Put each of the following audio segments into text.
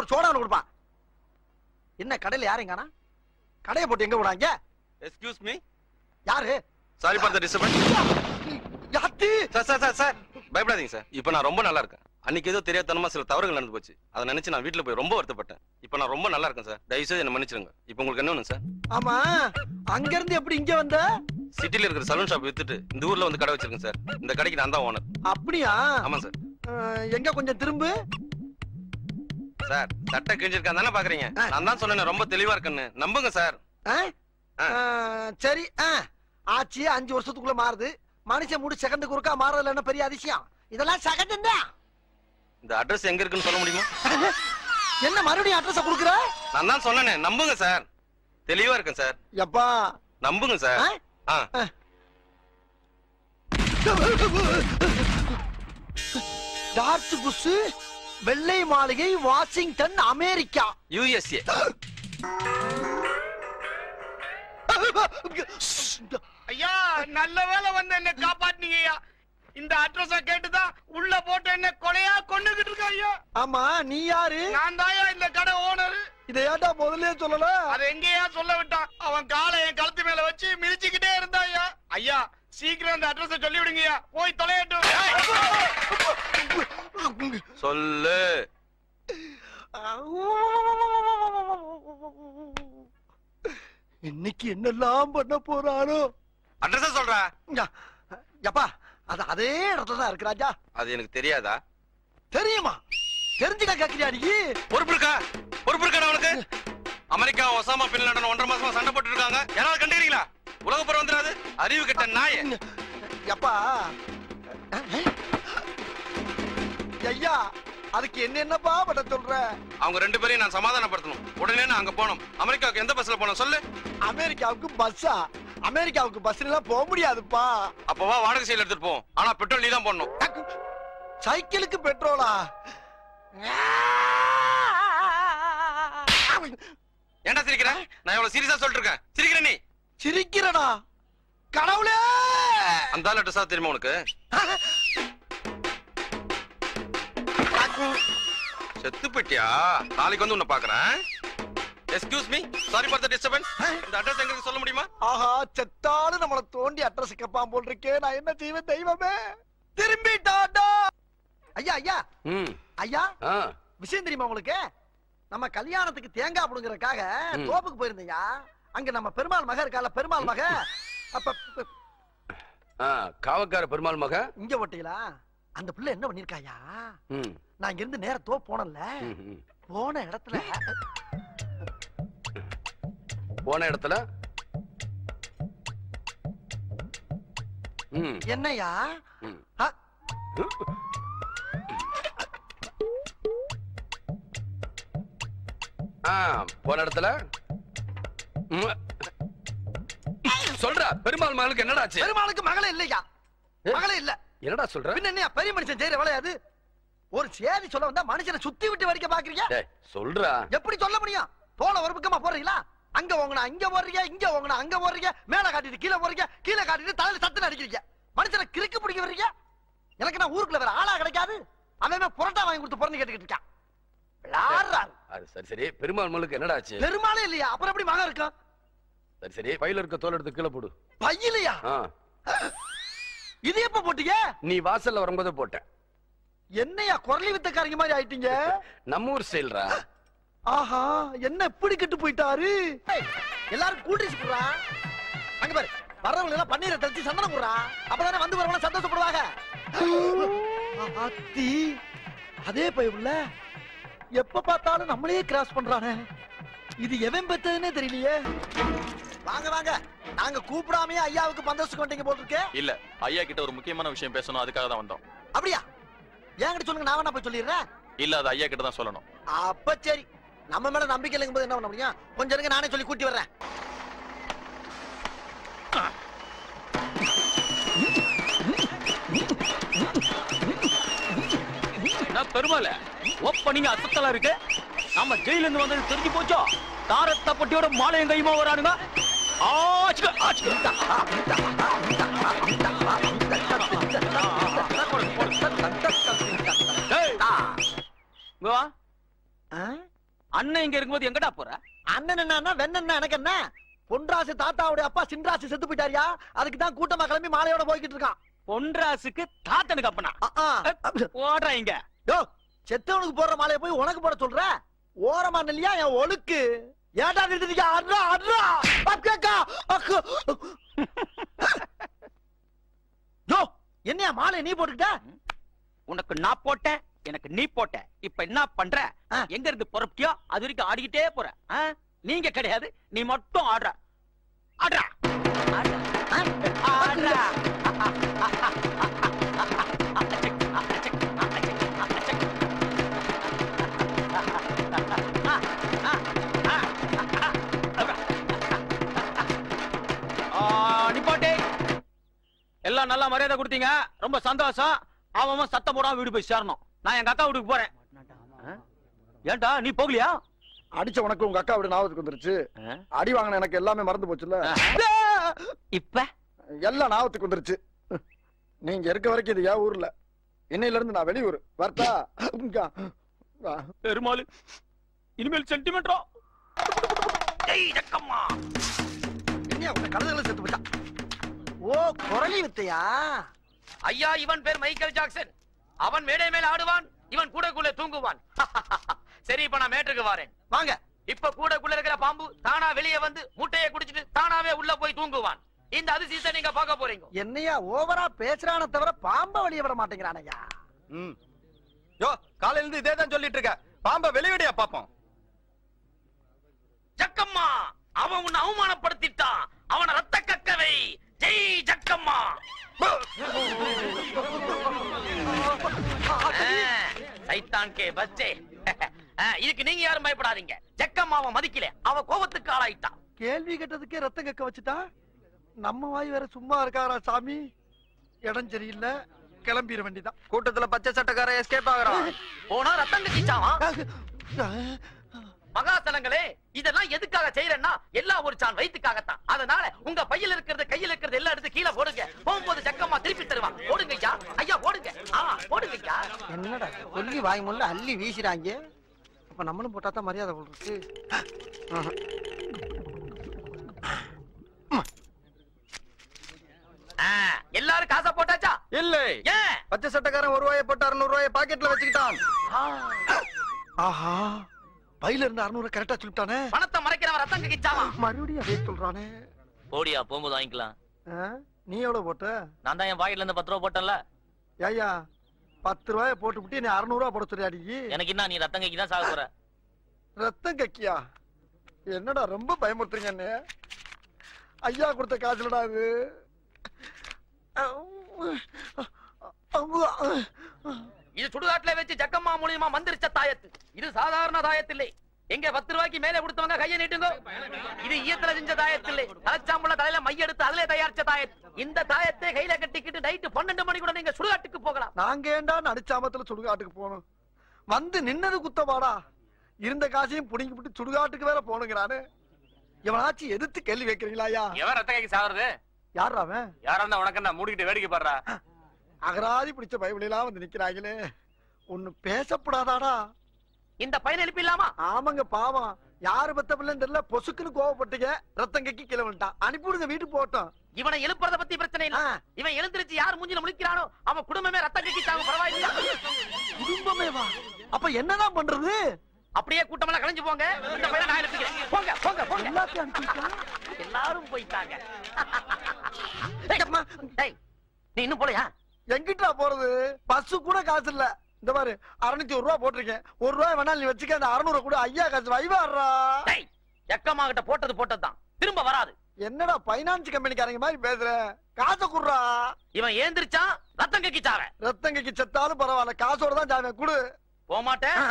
ஒரு சோடா கொடுப்பா. என்ன கடையில யாரும் காணா? கடையை போட்டு எங்க விடாங்க? Excuse me. யாரு? Sorry for the disturbance. யாத்தி? சார் பயப்படாதீங்க சார். இப்போ நான் ரொம்ப நல்லா இருக்கேன். அன்னைக்கு ஏதோ தெரியாதனமா சில தவறுகள் நடந்து போச்சு. அதை நினைச்சு நான் வீட்டுல போய் ரொம்ப வருத்தப்பட்டேன். இப்போ நான் ரொம்ப நல்லா இருக்கேன் சார். தயவுசெய்து என்ன மன்னிச்சிருங்க. இப்போ உங்களுக்கு என்ன வேணும் சார்? ஆமா, அங்க இருந்து எப்படி இங்க வந்த? சிட்டில இருக்கிற சலூன் ஷாப் வித்துட்டு இந்த ஊர்ல வந்து கடை வச்சிருக்கேன் சார். இந்த கடைக்கு நான் தான் ஓனர். அப்படியா? ஆமா சார். எங்க கொஞ்சம் திரும்பு. சார் சட்டை கிழிஞ்சிருக்கான் தானே பாக்குறீங்க? நான் தான் சொன்னேன் ரொம்ப தெளிவா இருக்கேன்னு. நம்புங்க சார். சரி, ஆச்சு 5 வருஷத்துக்குள்ள மாறுது. மனுஷன் மூடு செகண்டுக்கு ஒருக்கா மாறதுல என்ன பெரிய அதிசயம்? இதெல்லாம் செகண்ட் தான். இந்த அட்ரஸ் எங்க இருக்குன்னு சொல்ல முடியுமா? என்ன மறுபடியும் அட்ரஸ் கொடுக்குற? நான் தான் சொன்னேனே, நம்புங்க சார். தெளிவா இருக்கேன் சார். எப்பா நம்புங்க சார். ஜார்ஜ் புஷ், வெள்ளை மாளிகை, வாஷிங்டன், அமெரிக்கா, USA. ஐயா நல்ல வேலை வந்து என்ன காப்பாத்தினீங்க ஐயா. இந்த அட்ரஸ கேட்டுதான் உள்ள போட்டு என்ன கொலையா கொண்டுகிட்டு இருக்க ஐயா. ஆமா, நீ யாரு? நான் தாயா இந்த கடை ஓனர். இதை ஏன்டா முதல்ல சொல்லல? அது எங்கேயா சொல்ல விட்டான். அவன் காலை என் கழுத்து மேல வச்சு மிதிச்சுக்கிட்டே இருந்தான் ஐயா. ஐயா சீக்கிரம் இந்த அட்ரஸ சொல்லி விடுங்கய்யா. போய் தொலையட்டும். சொல்லு. இன்னைக்கு என்னெல்லாம் பண்ண போறானோ? அட்ரஸ் சொல்றா. யப்பா, அது அதே இடத்துல தான் இருக்கு ராஜா. அது எனக்கு தெரியாதா? தெரியுமா? தெரிஞ்சுக்க கேக்குறியா நீ? பொறுப்பு இருக்கா? பொறுப்பு இருக்கா உனக்கு? அமெரிக்கா ஒசாமா பின் லாடன் 1.5 மாசமா சண்டை போட்டு இருக்காங்க. யாராவது கண்டுக்கிறீங்களா? உலக புறம் வந்துடாது. அறிவு கெட்ட நாயே. யப்பா, ஐயா அதுக்கு என்னப்பா பண்ண சொல்ற? அவங்க 2 பேரையும் நான் சமாதானப்படுத்தணும். உடனே நான் அங்க போகணும். அமெரிக்காவுக்கு எந்த பஸ்ல போகணும் சொல்லு. அமெரிக்காவுக்கு பஸ்ஸா? அமெரிக்காவுக்கு பஸ்ல எல்லாம் போக முடியாதுப்பா. அப்பவா வாடகை சைடுல எடுத்துட்டு போ. ஆனா பெட்ரோல் நீ தான் போடணும். சைக்கிளுக்கு பெட்ரோலா? ஏன்டா சிரிக்கிற? நான் எவ்வளவு சீரியஸா சொல்லிட்டு இருக்கேன். சிரிக்கிற நீ? சிரிக்கிறடா கடவுளே. அந்த ஆள் அட்ரஸ் தெரியுமா உனக்கு? செத்து போயிட்டியா? நாளைக்கு வந்து உன்னை பாக்குறேன். Excuse me, sorry for the disturbance. இந்த அட்ரஸ் எங்க சொல்ல முடியுமா? ஆஹா, செத்தாலும் நம்மள தோண்டி அட்ரஸ் கேட்பான் போல் இருக்கே. நான் என்ன செய்வேன் தெய்வமே? திரும்பிட்டாடா. ஐயா ஐயா ஐயா, விஷயம் தெரியுமா உங்களுக்கு? நம்ம கல்யாணத்துக்கு தேங்காய் புடுங்கறதுக்காக தோப்புக்கு போயிருந்தீங்க. அங்க நம்ம பெருமாள் மக இருக்கால, பெருமாள் மக. அப்ப காவக்கார பெருமாள் மக இங்க ஓட்டீங்களா? அந்த பிள்ளை என்ன பண்ணிருக்காயா? நான் இங்க இருந்து நேர தோப்பு போனல. போன இடத்துல என்னையா? போன இடத்துல சொல்றா. பெருமாள் மகளுக்கு என்னடாச்சு? பெருமாளுக்கு மகளே இல்லையா? மகளே இல்ல. என்னடா சொல்ற? பின்ன என்ன பெரிய மனுஷன் செய்யற வேலை அது? ஒரு சேதி சொல்ல வந்தா மனுஷனை சுத்தி விட்டு வரைக்க பாக்குறீங்க. சொல்றா. எப்படி சொல்ல முடியும்? தோலை ஒரு பக்கமா போறீங்களா? அங்க ஓங்கனா இங்க போறீங்க, இங்க ஓங்கனா அங்க போறீங்க, மேல காட்டிட்டு கீழே போறீங்க, கீழே காட்டிட்டு தலையில சத்து அடிக்கிறீங்க. மனுஷனை கிறுக்கு பிடிக்க வர்றீங்க. எனக்கு நான் ஊருக்குள்ள வேற ஆளா கிடைக்காது. அவன் புரட்டா வாங்கி கொடுத்து பிறந்து கேட்டுக்கிட்டு இருக்கான். சரி சரி, பெருமாள் மகளுக்கு என்னடாச்சு? பெருமாளே இல்லையா? அப்புறம் எப்படி மகன் இருக்கும்? சரி சரி, பையில இருக்க தோல் எடுத்து கீழே போடு. பையிலையா? இது எப்ப போட்டீங்க? நீ வாசல்ல வரும்போது போட்ட. என்னையா குரலி வித்தக்காரங்க மாதிரி ஆயிட்டீங்க? நம்ம ஊர் ஸ்டைல்ரா. ஆஹா, என்ன இப்படி கெட்டு போயிட்டாரு? எல்லாரும் கூட்டிட்டு போறா. அங்க பாரு, வரவங்க எல்லாம் பன்னீரை தெளிச்சு சந்தனம் போடுறா. அப்பதானே வந்து வரவங்க சந்தோஷப்படுவாங்க. அத்தி, அதே பையவுல எப்ப பார்த்தாலும் நம்மளே கிராஸ் பண்றானே. இது எவன் பெத்ததுன்னே தெரியலையே. வாங்க வாங்க, நாங்க கூப்பிடாமே ஐயாவுக்கு பந்தோஷம் கொண்டீங்க போல் இருக்கு. இல்ல, ஐயா கிட்ட ஒரு முக்கியமான விஷயம் பேசணும், அதுக்காக தான் வந்தோம். அப்படியா? என்கிட்ட சொல்லுங்க, நான் வேணா போய் சொல்லிடுறேன். இல்ல, அது ஐயா கிட்ட தான் சொல்லணும். அப்ப சரி, நம்ம மேல நம்பிக்கை இல்லைங்கும் போது என்ன பண்ண முடியும்? கொஞ்சம் இருங்க, நானே சொல்லி கூட்டி வர்றேன். பெருமாள் ஓப்பனிங் அசத்தலா இருக்கு. நம்ம ஜெயில இருந்து வந்தது தெரிஞ்சு போச்சோ? தாரத்த பட்டியோட மாலையும் கையுமா வரானுங்க. இங்க இருக்கும்போது எங்கடா போற? அண்ணன் என்ன வெண்ணென்ன எனக்கு என்ன? பொன்ராசு தாத்தாவுடைய அப்பா சின்ராசு செத்து போயிட்டாரியா, அதுக்கு தான் கூட்டமா கிளம்பி மாலையோட போய்கிட்டு இருக்கான். பொன்ராசுக்கு தாத்தனுக்கு அப்பனா? போடுறா இங்க. யோ, செத்தவனுக்கு போடுற மாலையை போய் உனக்கு போட சொல்ற? ஓரமா இல்லையா என் ஒழுக்கு? ஏடா நிறுத்திக்க? அட்ரா அட்ரா அக்கா அக்கு. யோ, என்னையா மாலை நீ போட்டுக்கிட்ட? உனக்கு நான் போட்டேன், எனக்கு நீ போட்ட. இப்ப என்ன பண்ற? எங்க இருந்து புறப்பட்டியோ அது வரைக்கும் ஆடிக்கிட்டே போற. நீங்க கிடையாது, நீ மட்டும் ஆடுற. ஆடுறா ஆடுறா. நிப்பாட்டே. எல்லாம் நல்லா மரியாதை கொடுத்தீங்க, ரொம்ப சந்தோஷம். அவன் சத்தம் போடாம வீடு போய் சேரணும். நான் எங்க அக்கா வீட்டுக்கு போறேன். ஏன்டா நீ போகலையா? அடிச்ச உனக்கு உங்க அக்கா விட ஞாபகத்துக்கு வந்துருச்சு. அடி வாங்கின எனக்கு எல்லாமே மறந்து போச்சுல்ல. இப்ப எல்லாம் ஞாபகத்துக்கு வந்துருச்சு. நீங்க இருக்க வரைக்கும் இது ஏன் ஊர்ல, இன்னையில இருந்து நான் வெளியூர் வரட்டா? பெருமாள், இனிமேல் சென்டிமெண்ட்ரோ. என்ன உன்னை கழுதைகளை செத்து போச்சான்? ஓ, குரலி வித்தையா? ஐயா, இவன் பேர் மைக்கேல் ஜாக்சன். அவன் மேடை மேல ஆடுவான், இவன் கூடக்குள்ள தூங்குவான். சரி, இப்ப நான் மேட்டுக்கு வரேன். வாங்க. இப்ப கூடக்குள்ள இருக்கிற பாம்பு தானா வெளியே வந்து முட்டையை குடிச்சிட்டு தானாவே உள்ள போய் தூங்குவான். இந்த அதிசயத்தை நீங்க பார்க்க போறீங்க. என்னையா ஓவரா பேசுறான தவிர பாம்ப வெளியே விட மாட்டேங்கிறானையா? யோ, காலையில இருந்து இதே தான் சொல்லிட்டு இருக்க. பாம்ப வெளியடியா பாப்போம். ஜக்கம்மா, அவன் உன்னை அவமானப்படுத்திட்டான். அவனை ரத்த கக்கவை. ஜெய் ஜக்கம்மா. சைத்தான் கே பச்சே. இதுக்கு நீங்க யாரும் பயப்படாதீங்க. ஜக்கம்மாவை மதிக்கல, அவ கோபத்துக்கு ஆளாயிட்டான். கேள்வி கேட்டதுக்கே ரத்தம் கக்க வச்சுட்டா. நம்ம வாய் வேற சும்மா இருக்காரா சாமி? இடம் சரியில்லை, கிளம்பிட வேண்டிதான். கூட்டத்துல பச்சை சட்டக்கார எஸ்கேப் ஆகுறான். போனா ரத்தம் கட்டிச்சாவான். மகாசனங்களே, இதெல்லாம் எதுக்காக செய்யறேன்னா எல்லாம் ஒரு சான் வயிற்றுக்காகத்தான். அதனால உங்க பையில இருக்கிறது கையில இருக்கிறது எல்லாம் எடுத்து கீழே போடுங்க. போகும்போது ஜக்கம்மா திருப்பி தருவான். போடுங்க ஐயா, ஐயா போடுங்க. போடுங்க ஐயா. என்னடா சொல்லி வாய் முள்ள அள்ளி வீசுறாங்க. அப்ப நம்மளும் போட்டாதான் மரியாதை கொள்றது. எல்லாரும் காசா போட்டாச்சா? இல்லை, ஏன்? பச்சை சட்டக்காரன் 1 ரூபாயை போட்டு 600 ரூபாயை பாக்கெட்ல வச்சுக்கிட்டான். ஆஹா, பையில இருந்து 600 கரெக்டா சொல்லிட்டானே. பணத்தை மறைக்கிறவன் ரத்தம் கக்கிச்சாவான். மறுபடியும் அதே சொல்றானே. போடியா, போகும்போது வாங்கிக்கலாம். நீ எவ்வளவு போட்ட? நான் தான் என் பாக்கெட்ல இருந்து 10 ரூபா போட்டேன்ல. ஐயா, 10 ரூபாய போட்டு விட்டு நீ 600 ரூபாய் போட சொல்லியாடி. எனக்கு என்ன, நீ ரத்தம் கக்கி தான் சாக போற. ரத்தம் கக்கியா? என்னடா ரொம்ப பயமுறுத்துறீங்க அண்ணே. ஐயா கொடுத்த காசுலடா இது. இது சுடுகாட்டுல வச்சு ஜக்கம்மா மூலியமா மந்திரிச்ச தாயத்து. இது சாதாரண தாயத்து இல்லை. எங்க 10 ரூபாய்க்கு மேல கொடுத்தவங்க கையை நீட்டுங்க. இது ஈயத்துல செஞ்ச தாயத்து இல்லை. தலைச்சாம்புல தலையில மைய எடுத்து அதுல தயாரிச்ச தாயத்து. இந்த தாயத்தை கையில கட்டிக்கிட்டு நைட்டு 12 மணி கூட நீங்க சுடுகாட்டுக்கு போகலாம். நாங்க ஏண்டா நடிச்சாமத்துல சுடுகாட்டுக்கு போகணும்? வந்து நின்னது குத்தவாடா. இருந்த காசையும் புடிங்கி விட்டு சுடுகாட்டுக்கு வேற போனுங்கிறானு. எவனாச்சும் எதிர்த்து கேள்வி வைக்கிறீங்களா? எவன் ரத்த கக்கி சாகுறது? யாரா அவன்? யாரா இருந்தா உனக்கு என்ன, மூடிக்கிட்டு வேடிக்கை பாடுறா. அகராதி பிடிச்ச பைபிளெல்லாம் வந்து நிக்கிறாங்களே. ஒண்ணு பேசப்படாதாடா? இந்த பையன் எழுப்பிடலாமா? ஆமாங்க, பாவம். யாரு பத்த பிள்ளைன்னு தெரியல, பொசுக்குன்னு கோவப்பட்டீங்க. ரத்தம் கக்கி கீழே வந்துட்டான். அனுப்பிவிடுங்க, வீட்டுக்கு போட்டோம். இவனை எழுப்புறத பத்தி பிரச்சனை இல்ல. இவன் எழுந்திருச்சு யார் மூஞ்சில முழிக்கிறானோ அவன் குடும்பமே ரத்தம் கக்கி சாகும். பரவாயில்ல. குடும்பமே வா? அப்ப என்னதான் பண்றது? அப்படியே கூட்டமெல்லாம் கலைஞ்சு போங்க. இந்த பையனை நான் எழுப்பிக்கிறேன். போங்க போங்க போங்க. எல்லாத்தையும் அனுப்பிட்டான். எல்லாரும் போயிட்டாங்க. நீ இன்னும் போலையா? எங்கிட்டா போறது? பஸ் கூட காசு இல்ல. இந்த மாதிரி 601 ரூபாய் போட்டிருக்கேன். 1 ரூபாய் வேணாலும் நீ வச்சுக்க. அந்த 600 கூட ஐயா காசு வைவாடுறா. எக்கம்மா கிட்ட போட்டது போட்டதுதான், திரும்ப வராது. என்னடா பைனான்ஸ் கம்பெனிக்காரங்க மாதிரி பேசுற? காசை குடுறா. இவன் ஏந்திரிச்சான் ரத்தம் கக்கிச்சாவ. ரத்தம் கக்கி செத்தாலும் பரவாயில்ல, காசோட தான் ஜாமீன் குடு. போமாட்டேன்.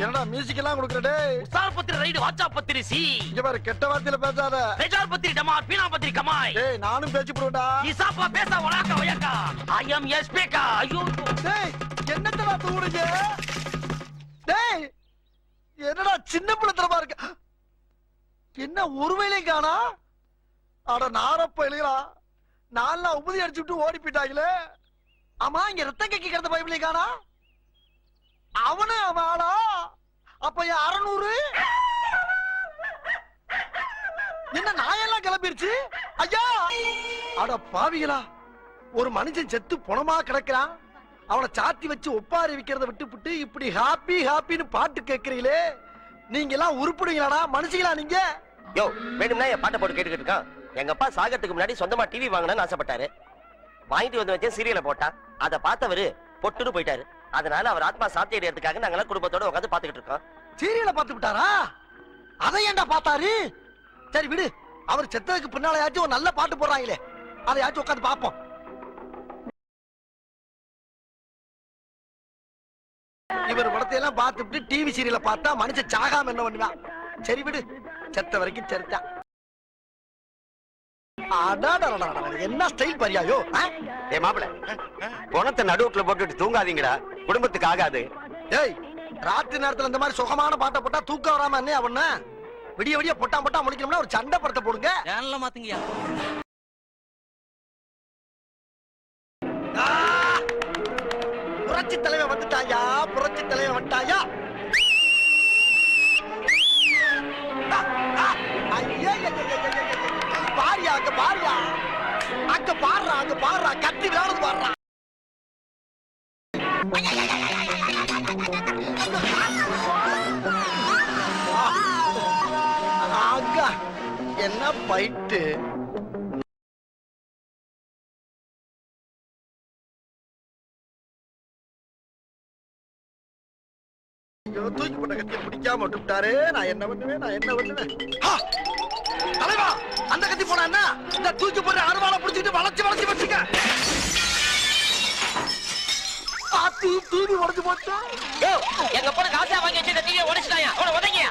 என்னடா மியூசிக் எல்லாம் கொடுக்குறடே? உசார் பத்திரி ரைடு, வாட்சா பத்திரி சி. இங்க பாரு, கெட்ட வார்த்தையில பேசாத. பேஜார் பத்திரி டமார், பீனா பத்திரி கமாய். டேய், நானும் பேச்சு போடுடா. இசாப்பா பேசா வளாக்க வயக்கா. ஐ அம் எஸ்பேக்கா. ஐயோ டேய், என்னடா தூடுங்க? டேய், என்னடா சின்ன பிள்ளைத்தனமா இருக்கு. என்ன ஒருவேளையும் காணா? அட நாரப்ப எழுகிறா. நான்லாம் உபதி அடிச்சு விட்டு ஓடி போயிட்டாங்களே. ஆமா, இங்க ரத்தம் கக்கி கிடந்த பைபிளையும் காணா. அவனு அவளா? அப்ப என் 600 என்ன நாயெல்லாம் கிளம்பிருச்சு ஐயா. அட பாவிகளா, ஒரு மனுஷன் செத்து பொணமா கிடக்கிறான், அவனை சாத்தி வச்சு ஒப்பாரி விக்கிறத விட்டுப்புட்டு இப்படி ஹாப்பி ஹாப்பின்னு பாட்டு கேட்கறீங்களே, நீங்க எல்லாம் உருப்படுவீங்களாடா மனுஷங்களா நீங்க? யோ, வேணும்னா என் பாட்டை போட்டு கேட்டுக்கிட்டு இருக்கான். எங்க அப்பா சாகத்துக்கு முன்னாடி சொந்தமா டிவி வாங்கணும்னு ஆசைப்பட்டாரு. வாங்கிட்டு வந்து வச்சேன், சீரியலை போட்டா. அதை பார்த்தவரு பொட்டுன்னு போயிட்டாரு. அதனால அவர் ஆத்மா சாத்தி அடையறதுக்காக நாங்கெல்லாம் குடும்பத்தோட உட்காந்து பாத்துக்கிட்டு இருக்கோம். சீரியலை பார்த்து விட்டாரா? அதை ஏன்டா பார்த்தாரு? சரி விடு, அவர் செத்ததுக்கு பின்னாலயாச்சும் ஒரு நல்ல பாட்டு போடுறாங்களே, அதையாச்சும் உட்காந்து பார்ப்போம். இவர் படத்தையெல்லாம் பார்த்துட்டு டிவி சீரியலை பார்த்தா மனுஷன் சாகாம என்ன பண்ணுவான்? சரி விடு, செத்த வரைக்கும் செத்தான். என்ன ஸ்டைல் பரியாயோ? ஏ மாப்பிள, குணத்தை நடுவுக்குள்ள போட்டுட்டு தூங்காதீங்கடா, குடும்பத்துக்கு ஆகாது. ஏய், ராத்திரி நேரத்துல இந்த மாதிரி சுகமான பாட்டை போட்டா தூக்கம் வராம என்ன அவன? விடிய விடிய பொட்டா முடிக்கணும்னா ஒரு சண்டை படத்தை போடுங்க. சேனல்ல மாத்துங்கயா. புரட்சி தலைவன் வந்துட்டாயா, புரட்சி தலைவன் வந்துட்டாயா. பாரியா, அங்க பாரியா, அங்க பாடுறா, அங்க பாடுறா, கத்தி விளையாடுது பாடுறா. அங்க என்ன பைட்டு. தூக்கி போட்ட கத்தியை பிடிக்காம விட்டுட்டாரு. நான் என்ன பண்ணுவேன், நான் என்ன பண்ணுவேன்? தலைவா, அந்த கத்தி போனா என்ன? இந்த தூக்கி போட்டு அருவாளை பிடிச்சிட்டு வளைச்சு வளைச்சு வச்சுக்க. டிவி உடைச்சு போச்சு. எங்க பொண்ணு காசா வாங்கி வச்சு இந்த டிவியை உடைச்சிட்டாயா? அவனை உதங்கியா?